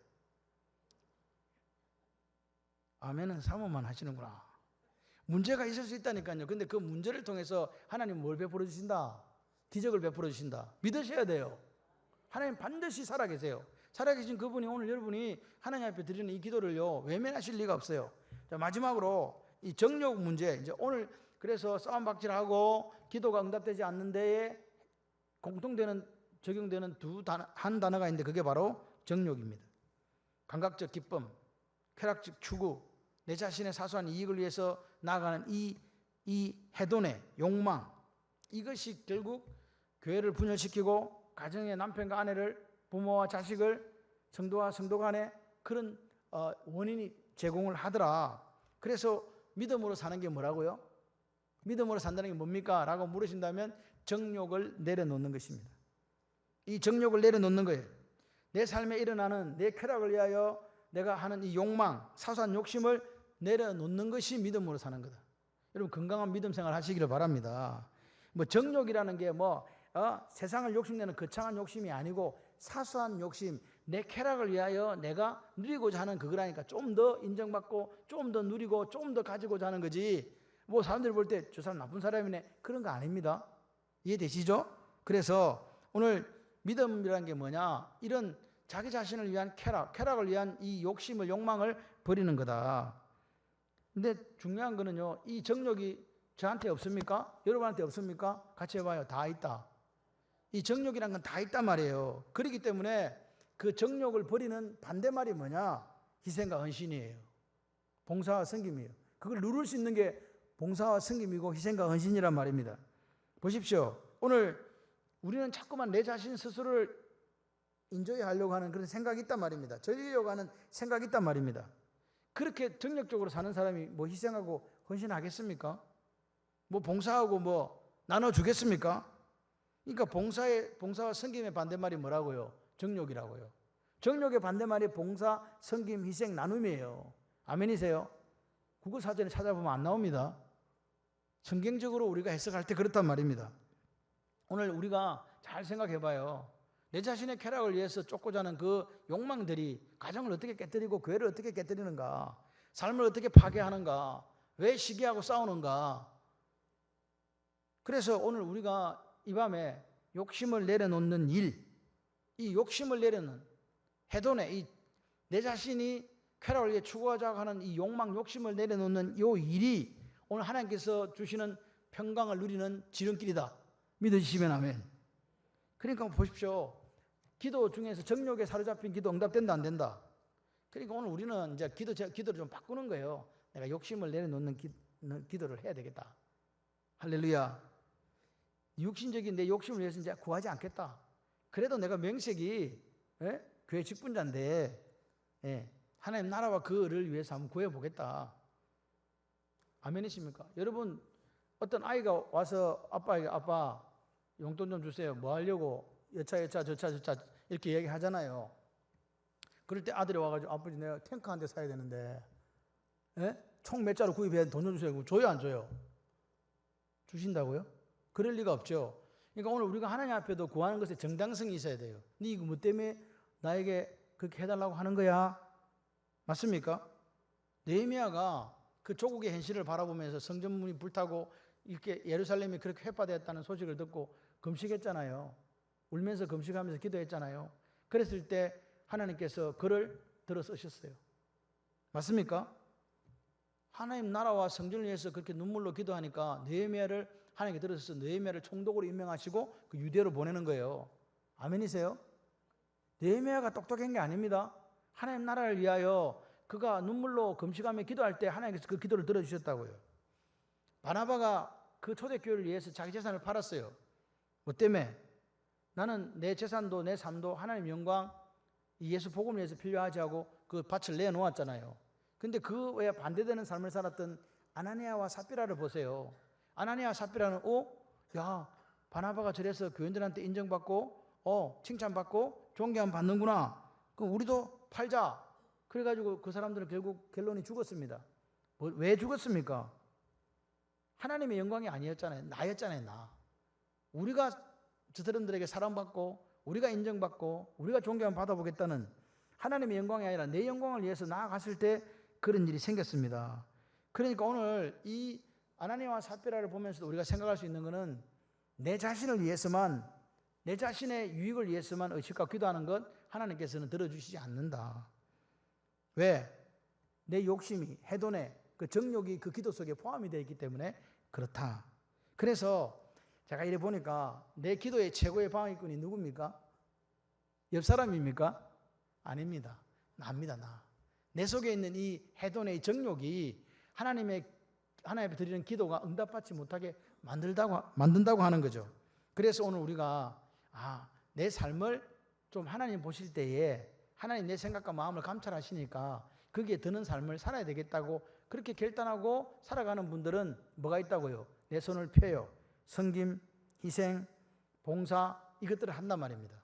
아멘은 사모만 하시는구나. 문제가 있을 수 있다니까요. 근데 그 문제를 통해서 하나님 뭘 베풀어 주신다? 기적을 베풀어 주신다. 믿으셔야 돼요. 하나님 반드시 살아계세요. 살아계신 그분이 오늘 여러분이 하나님 앞에 드리는 이 기도를요, 외면하실 리가 없어요. 자, 마지막으로 이 정욕 문제. 이제 오늘 그래서 싸움박질하고 기도가 응답되지 않는 데에 공통되는 적용되는 한 단어가 있는데 그게 바로 정욕입니다. 감각적 기쁨, 쾌락적 추구, 내 자신의 사소한 이익을 위해서 나아가는 이 해돈의 욕망, 이것이 결국 교회를 분열시키고 가정의 남편과 아내를, 부모와 자식을, 성도와 성도 간에 그런 원인이 제공을 하더라. 그래서 믿음으로 사는 게 뭐라고요? 믿음으로 산다는 게 뭡니까? 라고 물으신다면 정욕을 내려놓는 것입니다. 이 정욕을 내려놓는 거예요. 내 삶에 일어나는 내 쾌락을 위하여 내가 하는 이 욕망, 사소한 욕심을 내려놓는 것이 믿음으로 사는 거다. 여러분 건강한 믿음 생활 하시기를 바랍니다. 뭐 정욕이라는 게 세상을 욕심내는 거창한 욕심이 아니고 사소한 욕심, 내 쾌락을 위하여 내가 누리고자 하는 그거라니까. 좀 더 인정받고 좀 더 누리고 좀 더 가지고자 하는 거지. 뭐 사람들이 볼 때 저 사람 나쁜 사람이네 그런 거 아닙니다. 이해되시죠? 그래서 오늘 믿음이라는 게 뭐냐? 이런 자기 자신을 위한 쾌락을 위한 이 욕심을, 욕망을 버리는 거다. 근데 중요한 거는요, 이 정욕이 저한테 없습니까? 여러분한테 없습니까? 같이 해봐요. 다 있다. 이 정욕이란 건 다 있단 말이에요. 그렇기 때문에 그 정욕을 버리는 반대말이 뭐냐? 희생과 헌신이에요. 봉사와 섬김이에요. 그걸 누릴 수 있는 게 봉사와 섬김이고 희생과 헌신이란 말입니다. 보십시오. 오늘 우리는 자꾸만 내 자신 스스로를 인조이 하려고 하는 그런 생각이 있단 말입니다. 저리려고 하는 생각이 있단 말입니다. 그렇게 정력적으로 사는 사람이 뭐 희생하고 헌신하겠습니까? 뭐 봉사하고 뭐 나눠주겠습니까? 그러니까 봉사와 섬김의 반대말이 뭐라고요? 정욕이라고요. 정욕의 반대말이 봉사, 섬김, 희생, 나눔이에요. 아멘이세요? 국어사전에 찾아보면 안 나옵니다. 성경적으로 우리가 해석할 때 그렇단 말입니다. 오늘 우리가 잘 생각해봐요. 내 자신의 쾌락을 위해서 쫓고자 하는 그 욕망들이 가정을 어떻게 깨뜨리고 교회를 어떻게 깨뜨리는가, 삶을 어떻게 파괴하는가, 왜 시기하고 싸우는가. 그래서 오늘 우리가 이 밤에 욕심을 내려놓는 일, 이 욕심을 내려놓는 해돈의 내 자신이 쾌락을 위해 추구하자고 하는 이 욕망, 욕심을 내려놓는 이 일이 오늘 하나님께서 주시는 평강을 누리는 지름길이다. 믿으시면 아멘. 그러니까 보십시오. 기도 중에서 정욕에 사로잡힌 기도 응답된다 안 된다. 그러니까 오늘 우리는 이제 기도를 좀 바꾸는 거예요. 내가 욕심을 내려놓는 기도를 해야 되겠다. 할렐루야. 육신적인 내 욕심을 위해서 이제 구하지 않겠다. 그래도 내가 명색이 교회 직분자인데 하나님 나라와 그를 위해서 한번 구해보겠다. 아멘이십니까? 여러분, 어떤 아이가 와서 아빠에게 아빠 용돈 좀 주세요. 뭐 하려고? 여차 저차 이렇게 얘기하잖아요. 그럴 때 아들이 와가지고 아버지 내가 탱크 한 대 사야 되는데 총 몇 자로 구입해야 돈 좀 주세요. 줘요 안 줘요? 주신다고요? 그럴 리가 없죠. 그러니까 오늘 우리가 하나님 앞에도 구하는 것에 정당성이 있어야 돼요. 네 이거 뭐 때문에 나에게 그렇게 해달라고 하는 거야? 맞습니까? 느헤미야가 그 조국의 현실을 바라보면서 성전문이 불타고 이렇게 예루살렘이 그렇게 회파되었다는 소식을 듣고 금식했잖아요. 울면서 금식하면서 기도했잖아요. 그랬을 때 하나님께서 그를 들어 쓰셨어요. 맞습니까? 하나님 나라와 성전을 위해서 그렇게 눈물로 기도하니까 느헤미야를 하나님께 들어서 느헤미야를 총독으로 임명하시고 그 유대로 보내는 거예요. 아멘이세요? 느헤미야가 똑똑한 게 아닙니다. 하나님 나라를 위하여 그가 눈물로 금식하며 기도할 때 하나님께서 그 기도를 들어주셨다고요. 바나바가 그 초대교회를 위해서 자기 재산을 팔았어요. 뭐 때문에? 나는 내 재산도 내 삶도 하나님 영광 이 예수 복음을 위해서 필요하지 하고 그 밭을 내놓았잖아요. 근데 그 외에 반대되는 삶을 살았던 아나니아와 삽비라를 보세요. 아나니아와 삽비라는 야 바나바가 저래서 교인들한테 인정받고 칭찬받고 존경함 받는구나. 그럼 우리도 팔자. 그래가지고 그 사람들은 결국 결론이 죽었습니다. 왜 죽었습니까? 하나님의 영광이 아니었잖아요. 나였잖아요. 나. 우리가 저 사람들에게 사랑받고 우리가 인정받고 우리가 존경함 받아보겠다는 하나님의 영광이 아니라 내 영광을 위해서 나아갔을 때 그런 일이 생겼습니다. 그러니까 오늘 이 아나니아와 삽비라를 보면서도 우리가 생각할 수 있는 것은 내 자신을 위해서만 내 자신의 유익을 위해서만 의식하고 기도하는 것 하나님께서는 들어주시지 않는다. 왜? 내 욕심이 해돈의 그 정욕이 그 기도 속에 포함이 되어 있기 때문에 그렇다. 그래서 제가 이래 보니까 내 기도의 최고의 방해꾼이 누굽니까? 옆 사람입니까? 아닙니다. 나입니다. 나. 내 속에 있는 이 해돈의 정욕이 하나님 앞에 드리는 기도가 응답받지 못하게 만든다고 하는 거죠. 그래서 오늘 우리가 내 삶을 좀 하나님 보실 때에 하나님 내 생각과 마음을 감찰하시니까 거기에 드는 삶을 살아야 되겠다고 그렇게 결단하고 살아가는 분들은 뭐가 있다고요? 내 손을 펴요. 섬김, 희생, 봉사 이것들을 한단 말입니다.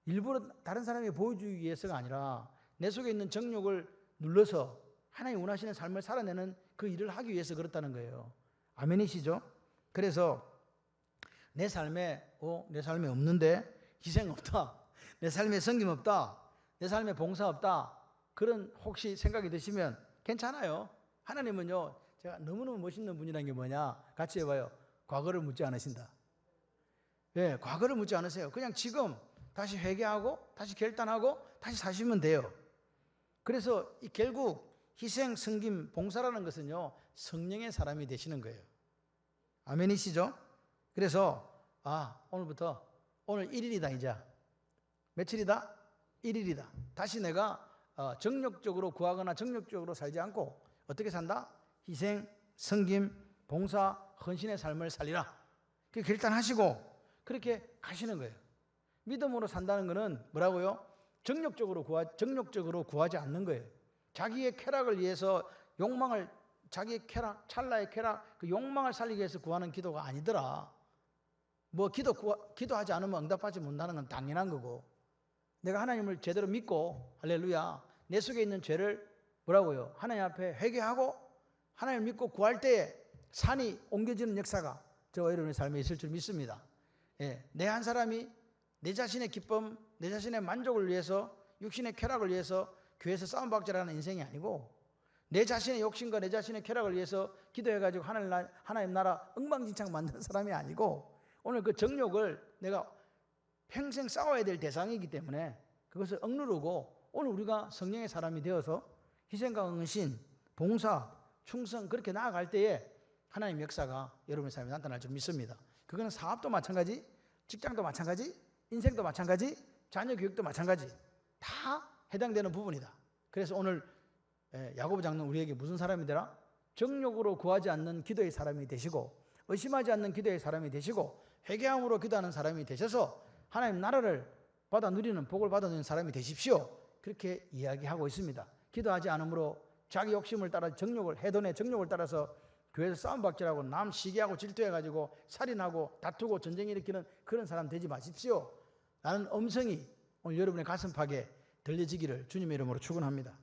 일부러 다른 사람에게 보여주기 위해서가 아니라 내 속에 있는 정욕을 눌러서 하나님 원하시는 삶을 살아내는 그 일을 하기 위해서 그렇다는 거예요. 아멘이시죠? 그래서 내 삶에 없는데 희생 없다. 내 삶에 섬김 없다. 내 삶에 봉사 없다. 그런 혹시 생각이 드시면 괜찮아요. 하나님은요, 제가 너무너무 멋있는 분이라는 게 뭐냐? 같이 해봐요. 과거를 묻지 않으신다. 예, 과거를 묻지 않으세요. 그냥 지금 다시 회개하고 다시 결단하고 다시 사시면 돼요. 그래서 결국 희생, 섬김, 봉사라는 것은요, 성령의 사람이 되시는 거예요. 아멘이시죠? 그래서 오늘부터 오늘 1일이다 이제. 며칠이다? 1일이다. 다시 내가 정욕적으로 구하거나 정욕적으로 살지 않고 어떻게 산다? 희생, 섬김, 봉사, 헌신의 삶을 살리라. 그렇게 결단하시고 그렇게 가시는 거예요. 믿음으로 산다는 것은 뭐라고요? 정욕적으로 구하지 않는 거예요. 자기의 쾌락을 위해서 자기의 쾌락, 찰나의 쾌락, 그 욕망을 살리기 위해서 구하는 기도가 아니더라. 뭐 기도하지 않으면 응답하지 못하는 건 당연한 거고, 내가 하나님을 제대로 믿고 할렐루야 내 속에 있는 죄를 뭐라고요? 하나님 앞에 회개하고 하나님을 믿고 구할 때에 산이 옮겨지는 역사가 저와 여러분의 삶에 있을 줄 믿습니다. 내 한 사람이 내 자신의 기쁨, 내 자신의 만족을 위해서 육신의 쾌락을 위해서 교회에서 싸움박질하는 인생이 아니고 내 자신의 욕심과 내 자신의 쾌락을 위해서 기도해가지고 하나님 나라 엉망진창 만드는 사람이 아니고 오늘 그 정욕을 내가 평생 싸워야 될 대상이기 때문에 그것을 억누르고 오늘 우리가 성령의 사람이 되어서 희생과 헌신, 봉사, 충성 그렇게 나아갈 때에 하나님의 역사가 여러분의 삶에 나타날 줄 믿습니다. 그거는 사업도 마찬가지, 직장도 마찬가지, 인생도 마찬가지, 자녀 교육도 마찬가지 다 해당되는 부분이다. 그래서 오늘 야고보 장로는 우리에게 무슨 사람이 되라? 정욕으로 구하지 않는 기도의 사람이 되시고 의심하지 않는 기도의 사람이 되시고 회개함으로 기도하는 사람이 되셔서 하나님 나라를 받아 누리는 복을 받아 누리는 사람이 되십시오. 그렇게 이야기하고 있습니다. 기도하지 않으므로 자기 욕심을 따라 정욕을 해돈의 정욕을 따라서 교회에서 싸움박질하고 남 시기하고 질투해가지고 살인하고 다투고 전쟁 일으키는 그런 사람 되지 마십시오. 라는 음성이 오늘 여러분의 가슴팍에 들려지기를 주님의 이름으로 축원합니다.